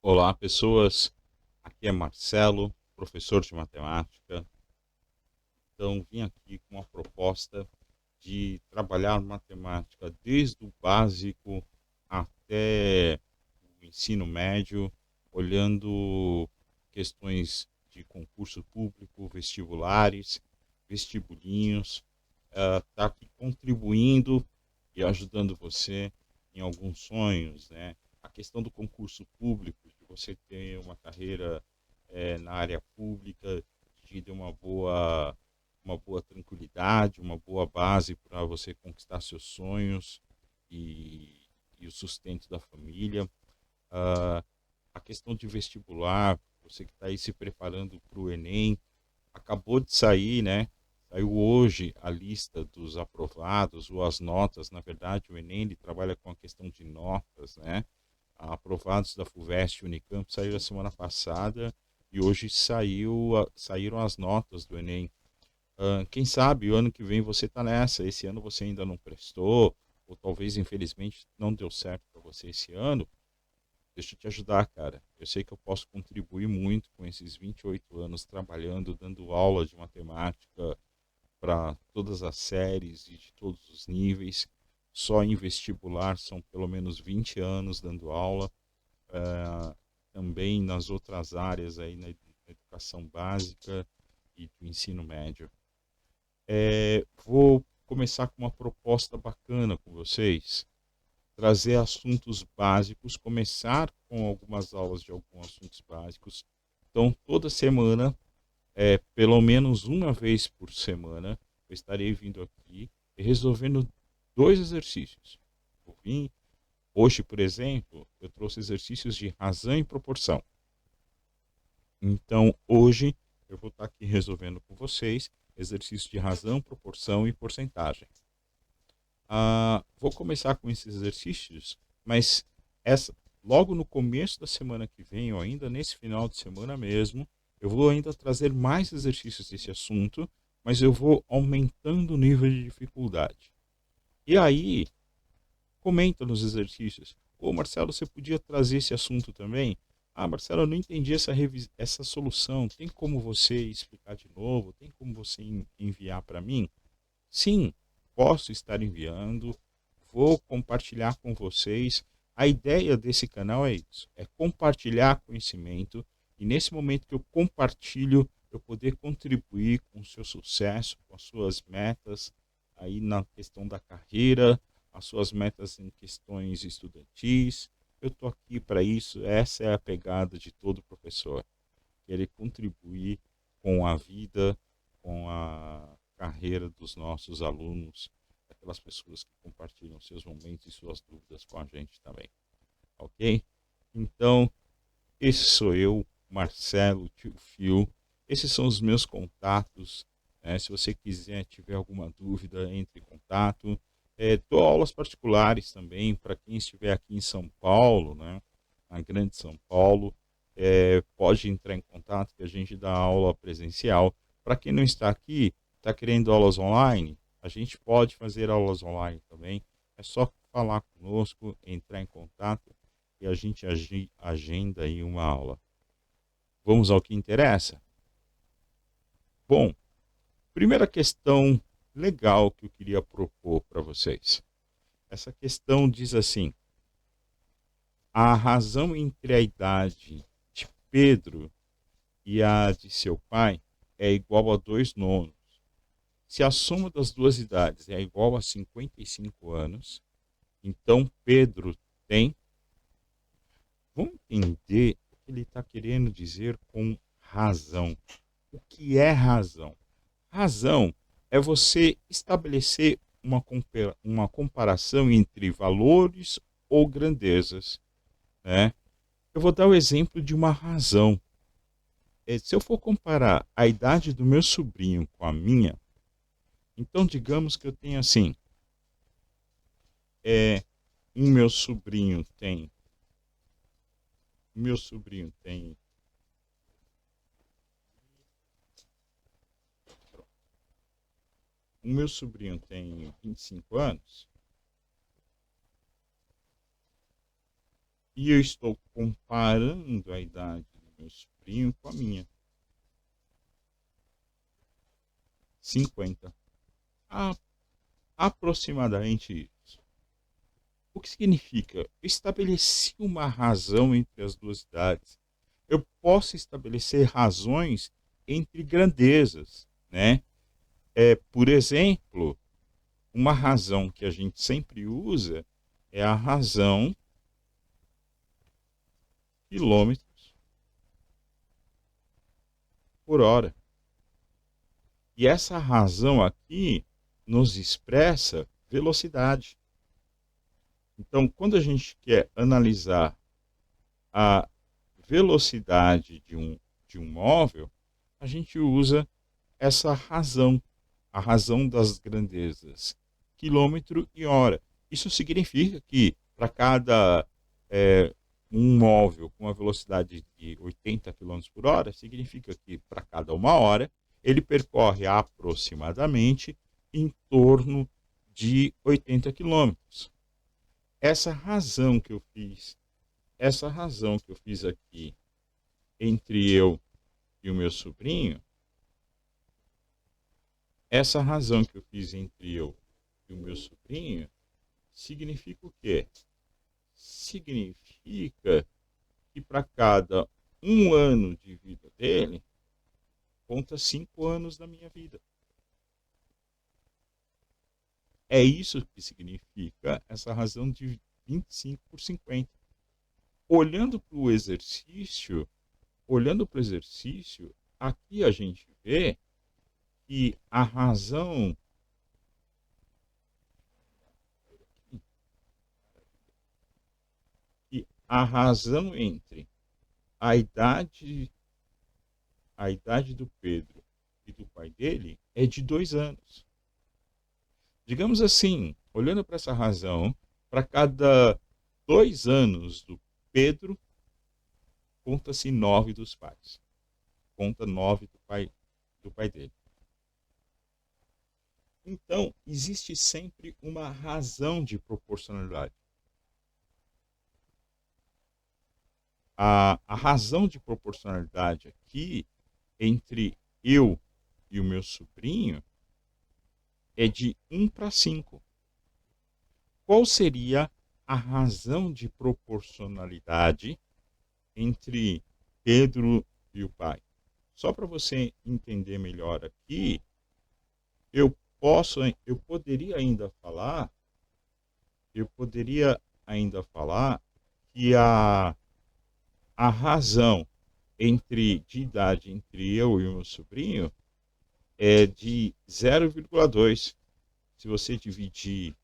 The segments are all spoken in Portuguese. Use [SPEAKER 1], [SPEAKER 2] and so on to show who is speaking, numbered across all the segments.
[SPEAKER 1] Olá, pessoas. Aqui é Marcelo, professor de matemática. Então, vim aqui com uma proposta de trabalhar matemática desde o básico até o ensino médio, olhando questões de concurso público, vestibulares, vestibulinhos, tá aqui contribuindo e ajudando você em alguns sonhos, né? A questão do concurso público, de você ter uma carreira na área pública, te dê uma boa tranquilidade, uma boa base para você conquistar seus sonhos e, e o sustento da família. Ah, a questão de vestibular, você que está aí se preparando para o Enem, acabou de sair, né? Saiu hoje a lista dos aprovados, ou as notas. Na verdade, o Enem ele trabalha com a questão de notas, né? Aprovados da FUVEST e Unicamp saiu a semana passada e hoje saíram as notas do Enem. Quem sabe o ano que vem você está nessa, esse ano você ainda não prestou, ou talvez infelizmente não deu certo para você esse ano. Deixa eu te ajudar, cara. Eu sei que eu posso contribuir muito com esses 28 anos trabalhando, dando aula de matemática para todas as séries e de todos os níveis. Só em vestibular são pelo menos 20 anos dando aula. Também nas outras áreas aí na educação básica e do ensino médio. Vou começar com uma proposta bacana com vocês, trazer assuntos básicos, começar com algumas aulas de alguns assuntos básicos. Então, toda semana, pelo menos uma vez por semana, eu estarei vindo aqui e resolvendo dois exercícios. Eu vim, hoje, por exemplo, eu trouxe exercícios de razão e proporção. Então, hoje, eu vou estar aqui resolvendo com vocês exercícios de razão, proporção e porcentagem. Vou começar com esses exercícios, mas logo no começo da semana que vem, ou ainda nesse final de semana mesmo, eu vou ainda trazer mais exercícios desse assunto, mas eu vou aumentando o nível de dificuldade. E aí, comenta nos exercícios. Ô Marcelo, você podia trazer esse assunto também? Ah, Marcelo, eu não entendi essa solução. Tem como você explicar de novo? Tem como você enviar para mim? Sim, posso estar enviando, vou compartilhar com vocês. A ideia desse canal é isso, é compartilhar conhecimento e nesse momento que eu compartilho, eu poder contribuir com o seu sucesso, com as suas metas aí na questão da carreira, as suas metas em questões estudantis. Eu estou aqui para isso, essa é a pegada de todo professor, querer contribuir com a vida, com a carreira dos nossos alunos, aquelas pessoas que compartilham seus momentos e suas dúvidas com a gente também, ok? Então, esse sou eu, Marcelo, tio Fio. Esses são os meus contatos. Né? Se você quiser, tiver alguma dúvida, entre em contato. Dou aulas particulares também para quem estiver aqui em São Paulo, né? Na Grande São Paulo. Pode entrar em contato que a gente dá aula presencial. Para quem não está aqui, está querendo aulas online, a gente pode fazer aulas online também. É só falar conosco, entrar em contato e a gente agenda aí uma aula. Vamos ao que interessa? Bom, primeira questão legal que eu queria propor para vocês. Essa questão diz assim: a razão entre a idade de Pedro e a de seu pai é igual a 2 nonos. Se a soma das duas idades é igual a 55 anos, então Pedro tem. Vamos entender o que ele está querendo dizer com razão. O que é razão? Razão é você estabelecer uma comparação entre valores ou grandezas. Né? Eu vou dar o exemplo de uma razão. Se eu for comparar a idade do meu sobrinho com a minha, então digamos que eu tenho assim, é, um meu sobrinho tem, meu sobrinho tem, o meu sobrinho tem 25 anos E eu estou comparando a idade do meu sobrinho com a minha. 50. A, aproximadamente isso. O que significa? Eu estabeleci uma razão entre as duas idades. Eu posso estabelecer razões entre grandezas, né? Por exemplo, uma razão que a gente sempre usa é a razão quilômetros por hora. E essa razão aqui nos expressa velocidade. Então, quando a gente quer analisar a velocidade de um móvel, a gente usa essa razão, a razão das grandezas, quilômetro e hora. Isso significa que para cada um móvel com uma velocidade de 80 quilômetros por hora, significa que para cada uma hora ele percorre aproximadamente em torno de 80 quilômetros. Essa razão que eu fiz aqui entre eu e o meu sobrinho, essa razão que eu fiz entre eu e o meu sobrinho, significa o quê? Significa que para cada um ano de vida dele, conta 5 anos da minha vida. É isso que significa essa razão de 25 por 50. Olhando para o exercício, aqui a gente vê que a razão entre a idade do Pedro e do pai dele é de 2 anos. Digamos assim, olhando para essa razão, para cada 2 anos do Pedro, conta-se 9 dos pais. Conta 9 do pai dele. Então, existe sempre uma razão de proporcionalidade. A razão de proporcionalidade aqui, entre eu e o meu sobrinho, é de 1 para 5. Qual seria a razão de proporcionalidade entre Pedro e o pai? Só para você entender melhor aqui, eu poderia ainda falar que a razão de idade entre eu e o meu sobrinho é de 0,2. Se você dividir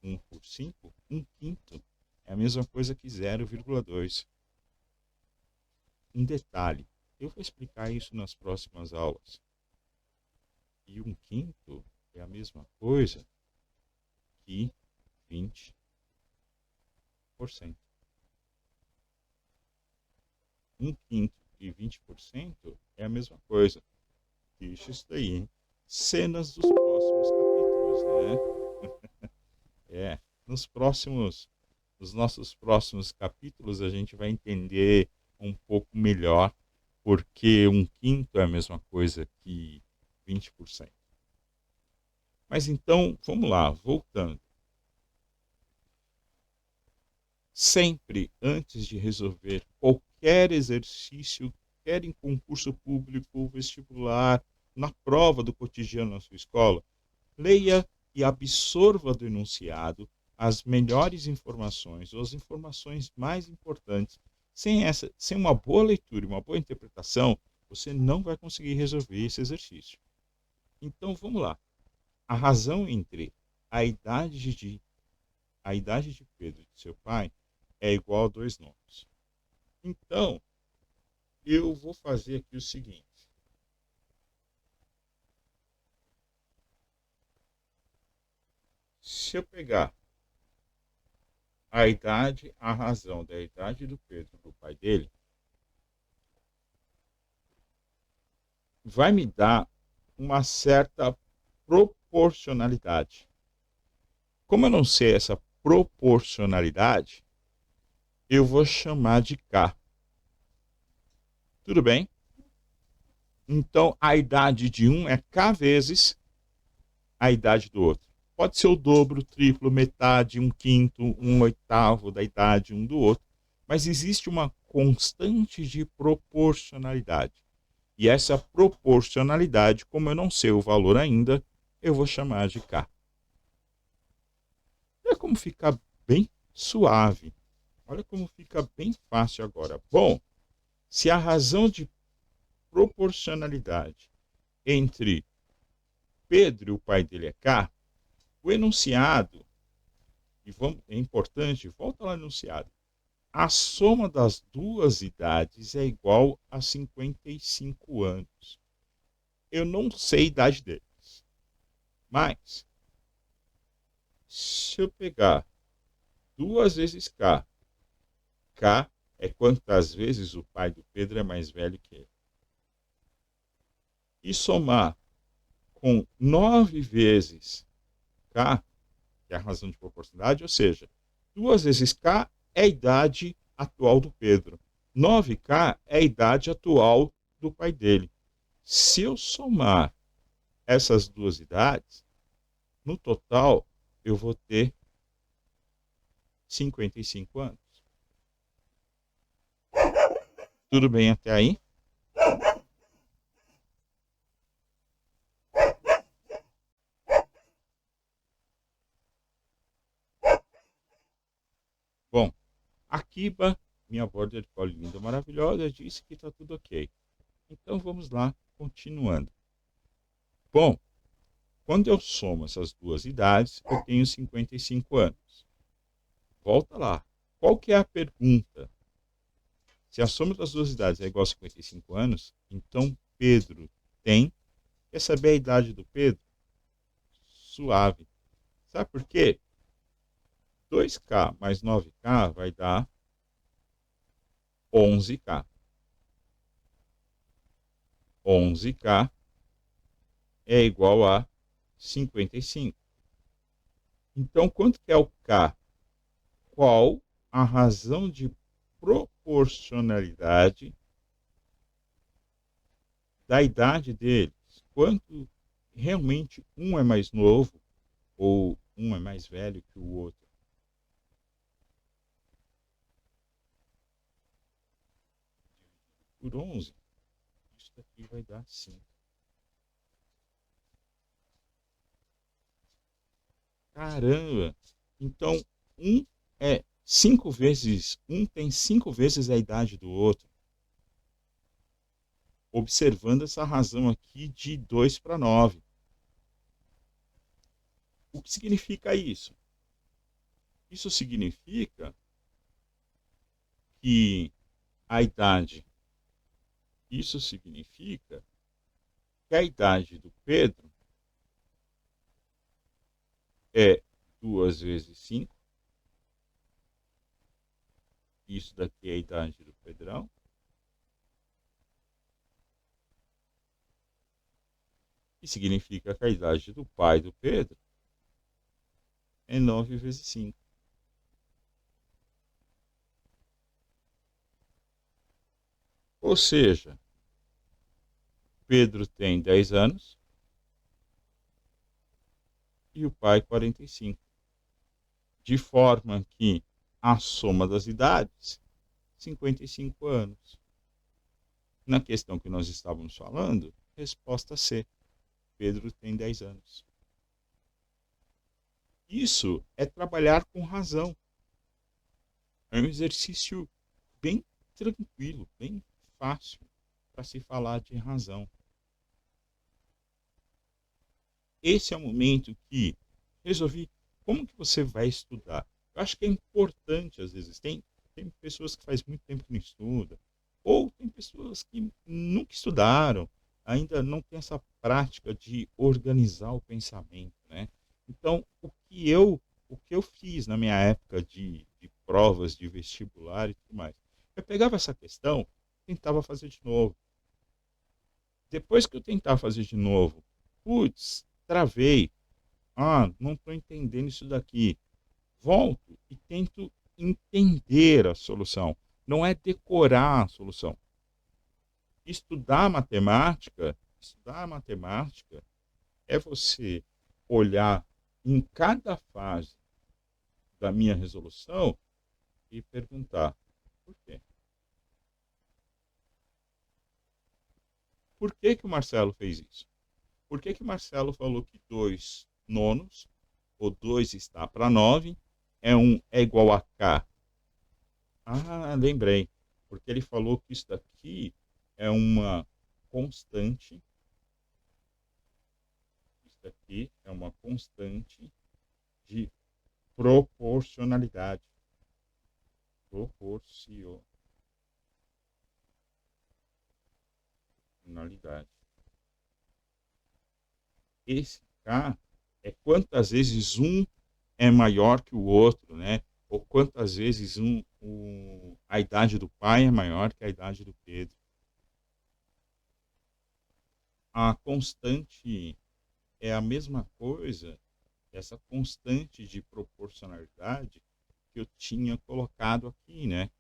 [SPEAKER 1] 1 por 5, 1/5 é a mesma coisa que 0,2. Um detalhe, eu vou explicar isso nas próximas aulas. E 1/5 é a mesma coisa que 20%. 1/5 e 20% é a mesma coisa. Deixa isso daí, hein? Cenas dos próximos capítulos, né? Nos nossos próximos capítulos, a gente vai entender um pouco melhor porque 1/5 é a mesma coisa que 20%. Mas então, vamos lá, voltando. Sempre antes de resolver qualquer exercício, quer em concurso público, vestibular, na prova do cotidiano na sua escola, leia e absorva do enunciado as melhores informações, ou as informações mais importantes. Sem uma boa leitura e uma boa interpretação, você não vai conseguir resolver esse exercício. Então, vamos lá. A razão entre a idade de Pedro e de seu pai é igual a 2 nomes. Então, eu vou fazer aqui o seguinte. Se eu pegar a razão da idade do Pedro do pai dele, vai me dar uma certa proporcionalidade. Como eu não sei essa proporcionalidade, eu vou chamar de K. Tudo bem? Então, a idade de um é K vezes a idade do outro. Pode ser o dobro, o triplo, metade, um quinto, um oitavo da idade um do outro, mas existe uma constante de proporcionalidade. E essa proporcionalidade, como eu não sei o valor ainda, eu vou chamar de K. Olha como fica bem suave. Olha como fica bem fácil agora. Bom, se a razão de proporcionalidade entre Pedro e o pai dele é K, o enunciado, e vamos, é importante, volta lá no enunciado, a soma das duas idades é igual a 55 anos. Eu não sei a idade deles, mas se eu pegar 2 vezes K, K é quantas vezes o pai do Pedro é mais velho que ele, e somar com 9 vezes K, que é a razão de proporcionalidade, ou seja, 2 vezes K é a idade atual do Pedro. 9K é a idade atual do pai dele. Se eu somar essas duas idades, no total eu vou ter 55 anos. Tudo bem até aí? Bom, a Kiba, minha border collie linda maravilhosa, disse que está tudo ok. Então vamos lá, continuando. Bom, quando eu somo essas duas idades, eu tenho 55 anos. Volta lá. Qual que é a pergunta? Se a soma das duas idades é igual a 55 anos, então Pedro tem. Quer saber a idade do Pedro? Suave. Sabe por quê? 2K mais 9K vai dar 11K. 11K é igual a 55. Então, quanto que é o K? Qual a razão de proporcionalidade da idade deles? Quanto realmente um é mais novo ou um é mais velho que o outro? Por 11, isso daqui vai dar 5. Caramba! Então, um é 5 vezes, um tem 5 vezes a idade do outro. Observando essa razão aqui de 2 para 9. O que significa isso? Isso significa que a idade, isso significa que a idade do Pedro é 2 vezes 5. Isso daqui é a idade do Pedrão. E significa que a idade do pai do Pedro é 9 vezes 5. Ou seja, Pedro tem 10 anos e o pai 45. De forma que a soma das idades, 55 anos. Na questão que nós estávamos falando, resposta C. Pedro tem 10 anos. Isso é trabalhar com razão. É um exercício bem tranquilo, bem fácil para se falar de razão. Esse é o momento que resolvi como que você vai estudar. Eu acho que é importante, às vezes, tem pessoas que faz muito tempo que não estudam, ou tem pessoas que nunca estudaram, ainda não tem essa prática de organizar o pensamento, né? Então, o que eu fiz na minha época de provas de vestibular e tudo mais, eu pegava essa questão, tentava fazer de novo. Depois que eu tentava fazer de novo, putz, travei. Ah, não estou entendendo isso daqui. Volto e tento entender a solução, não é decorar a solução. Estudar matemática é você olhar em cada fase da minha resolução e perguntar por quê? Por que que o Marcelo fez isso? Por que que o Marcelo falou que 2 nonos, ou 2 está para 9, é igual a K? Ah, lembrei. Porque ele falou que isso daqui é uma constante. Isso daqui é uma constante de proporcionalidade. Proporcionalidade. Esse K é quantas vezes um é maior que o outro, né? Ou quantas vezes a idade do pai é maior que a idade do Pedro. A constante é a mesma coisa, essa constante de proporcionalidade que eu tinha colocado aqui, né?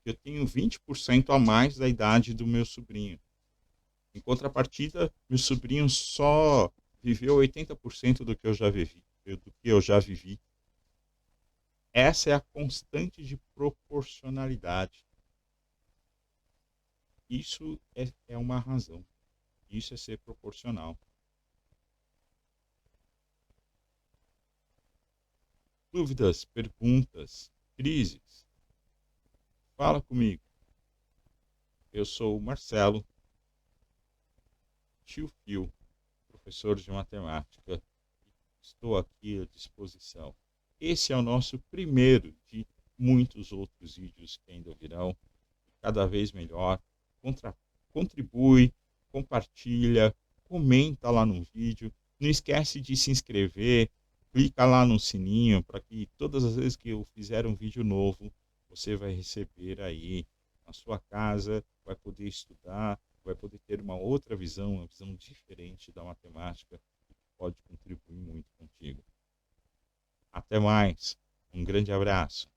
[SPEAKER 1] Eu tenho 20% a mais da idade do meu sobrinho. Em contrapartida, meu sobrinho só viveu 80% do que eu já vivi. Essa é a constante de proporcionalidade. Isso é uma razão. Isso é ser proporcional. Dúvidas, perguntas, crises? Fala comigo. Eu sou o Marcelo, tio Fio, professor de matemática. Estou aqui à disposição. Esse é o nosso primeiro de muitos outros vídeos que ainda virão, cada vez melhor. Contribui, compartilha, comenta lá no vídeo. Não esquece de se inscrever, clica lá no sininho para que todas as vezes que eu fizer um vídeo novo, você vai receber aí na sua casa, vai poder estudar, vai poder ter uma outra visão, uma visão diferente da matemática, que pode contribuir muito contigo. Até mais. Um grande abraço.